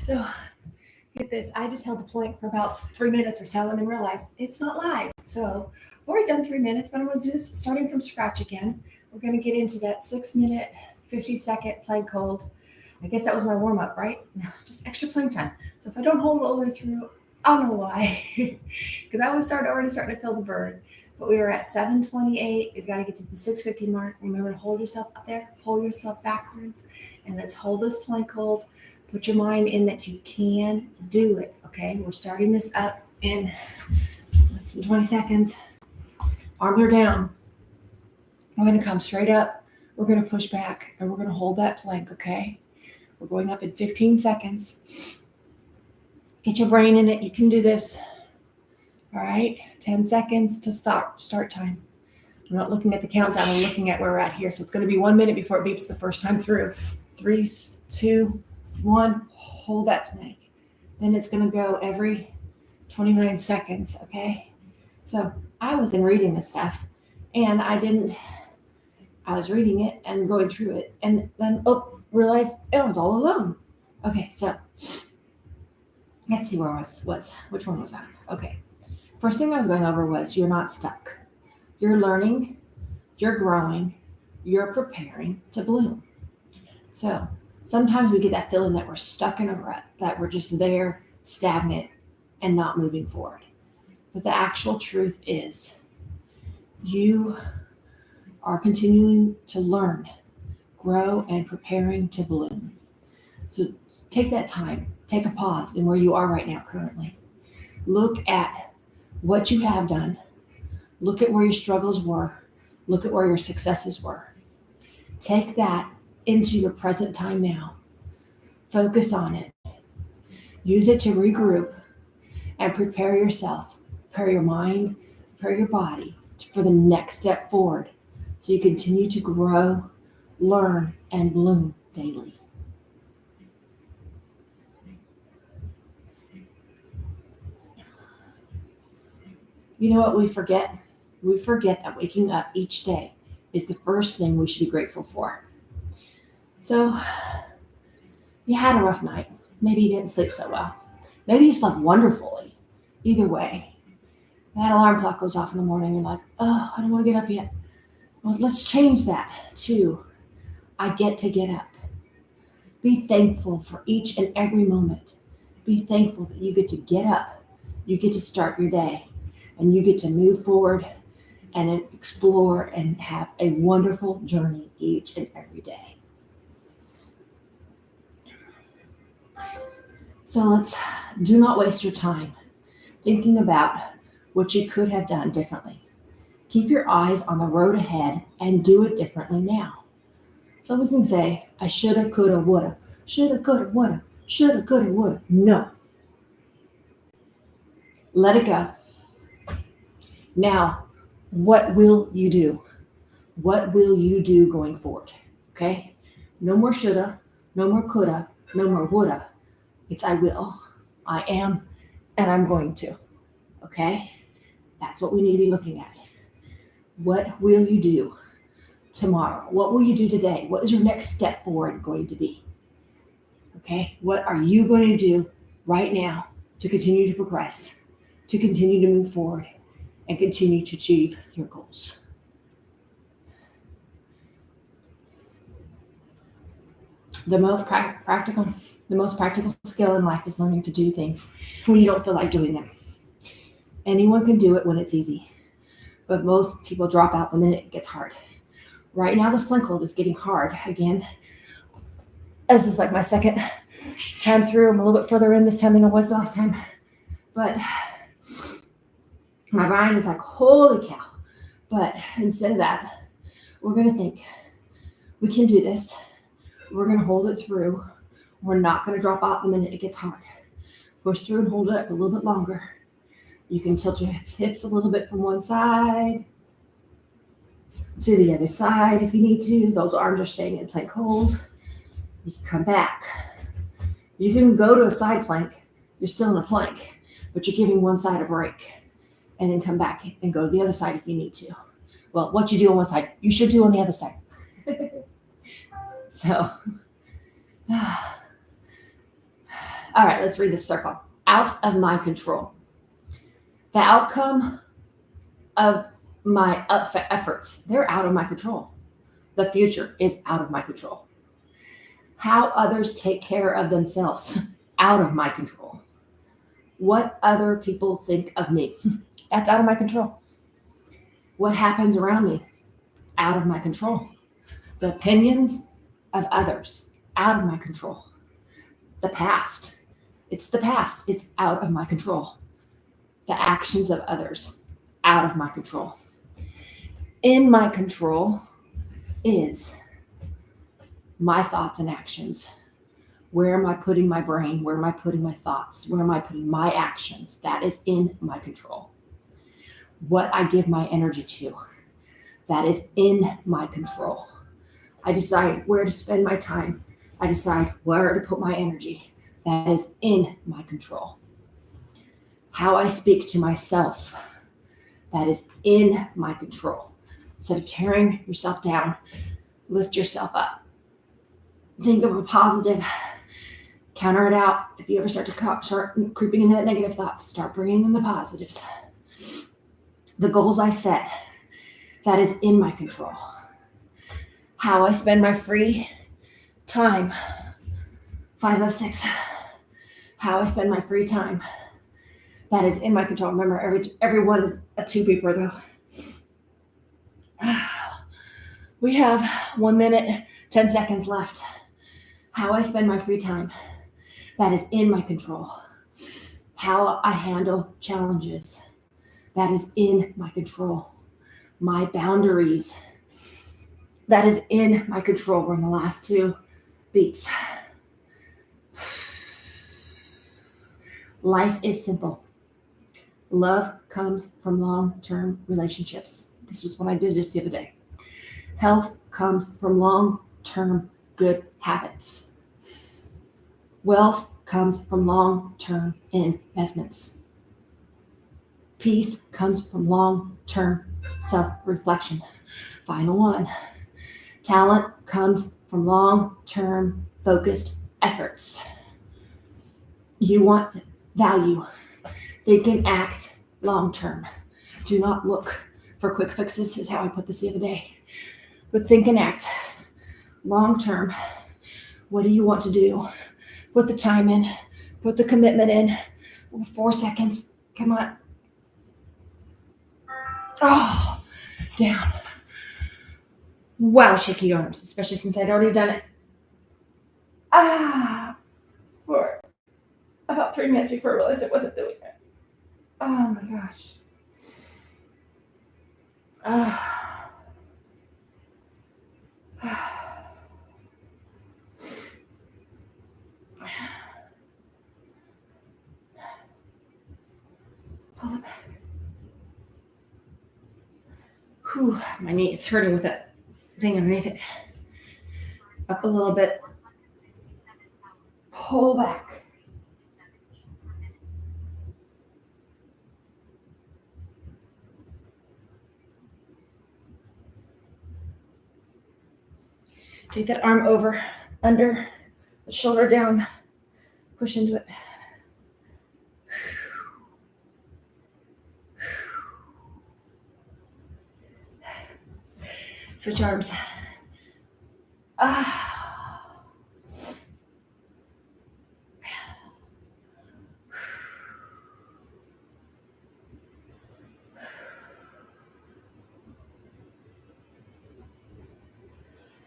So get this, I just held the plank for about 3 minutes or so and then realized it's not live. So I've already done 3 minutes, but I'm going to do this starting from scratch again. We're going to get into that 6-minute, 50-second plank hold. I guess that was my warm up, right? No, just extra plank time. So if I don't hold it all the way through, I don't know why. Because I was already starting to feel the burn. But we were at 7:28. We've got to get to the 6:50 mark. Remember to hold yourself up there, pull yourself backwards, and let's hold this plank hold. Put your mind in that you can do it, okay? We're starting this up in less than 20 seconds. Arms are down. We're going to come straight up. We're going to push back, and we're going to hold that plank, okay? We're going up in 15 seconds. Get your brain in it. You can do this. All right? 10 seconds to start time. I'm not looking at the countdown. I'm looking at where we're at here. So it's going to be 1 minute before it beeps the first time through. 3, 2, 1. Hold that plank. Then it's going to go every 29 seconds, okay? So I was reading this stuff, and I was reading it and going through it, and then, realized it was all alone. Okay, so let's see where I was. Which one was I? Okay. First thing I was going over was you're not stuck. You're learning, you're growing, you're preparing to bloom. So sometimes we get that feeling that we're stuck in a rut, that we're just there, stagnant, and not moving forward. But the actual truth is you are continuing to learn, grow, and preparing to bloom. So take that time, take a pause in where you are right now currently. Look at what you have done. Look at where your struggles were. Look at where your successes were. Take that into your present time now. Focus on it. Use it to regroup and prepare yourself, prepare your mind, prepare your body for the next step forward so you continue to grow, learn, and bloom daily. You know what we forget? We forget that waking up each day is the first thing we should be grateful for. So you had a rough night. Maybe you didn't sleep so well. Maybe you slept wonderfully. Either way, that alarm clock goes off in the morning. You're like, oh, I don't want to get up yet. Well, let's change that to I get to get up. Be thankful for each and every moment. Be thankful that you get to get up. You get to start your day. And you get to move forward and explore and have a wonderful journey each and every day. So do not waste your time thinking about what you could have done differently. Keep your eyes on the road ahead and do it differently now. So we can say, I shoulda, coulda, woulda. Shoulda, coulda, woulda. Shoulda, coulda, woulda. No. Let it go. Now, what will you do? What will you do going forward? Okay? No more shoulda, no more coulda, no more woulda. It's I will, I am, and I'm going to. Okay? That's what we need to be looking at. What will you do tomorrow? What will you do today? What is your next step forward going to be? Okay? What are you going to do right now to continue to progress, to continue to move forward, and continue to achieve your goals? The most practical skill in life is learning to do things when you don't feel like doing them. Anyone can do it when it's easy, but most people drop out the minute it gets hard. Right now, this plank hold is getting hard again. This is like my second time through. I'm a little bit further in this time than I was last time, but my mind is like, holy cow. But instead of that, we're going to think, we can do this. We're going to hold it through. We're not going to drop out the minute it gets hard. Push through and hold it up a little bit longer. You can tilt your hips a little bit from one side to the other side if you need to. Those arms are staying in plank hold. You can come back. You can go to a side plank. You're still in a plank, but you're giving one side a break. And then come back and go to the other side if you need to. Well, what you do on one side, you should do on the other side. So, All right, let's read this circle. Out of my control. The outcome of my efforts, they're out of my control. The future is out of my control. How others take care of themselves, out of my control. What other people think of me, that's out of my control. What happens around me, out of my control. The opinions of others, out of my control. The past, it's the past, it's out of my control. The actions of others, out of my control. In my control is my thoughts and actions. Where am I putting my brain? Where am I putting my thoughts? Where am I putting my actions? That is in my control. What I give my energy to, that is in my control. I decide where to spend my time. I decide where to put my energy. That is in my control. How I speak to myself, that is in my control. Instead of tearing yourself down, lift yourself up. Think of a positive, counter it out. If you ever start creeping into that negative thoughts, start bringing in the positives. The goals I set, that is in my control. How I spend my free time, 506. How I spend my free time, that is in my control. Remember, everyone is a two-beeper though. We have 1 minute, 10 seconds left. How I spend my free time, that is in my control. How I handle challenges, that is in my control. My boundaries, that is in my control. We're in the last 2 beats. Life is simple. Love comes from long-term relationships. This was what I did just the other day. Health comes from long-term good habits. Wealth comes from long-term investments. Peace comes from long-term self-reflection. Final one. Talent comes from long-term focused efforts. You want value. Think and act long-term. Do not look for quick fixes, is how I put this the other day. But think and act long-term. What do you want to do? Put the time in. Put the commitment in. 4 seconds. Come on. Oh, down. Wow, shaky arms, especially since I'd already done it. For about 3 minutes before I realized I wasn't doing it. Oh my gosh. Pull it back. Whew, my knee is hurting with that thing underneath it. Up a little bit. Pull back. Take that arm over, under, the shoulder down, push into it. Switch arms.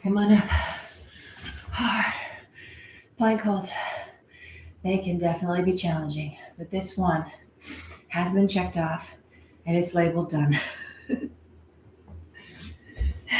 Come on up. Hard. Plank holds. They can definitely be challenging, but this one has been checked off and it's labeled done.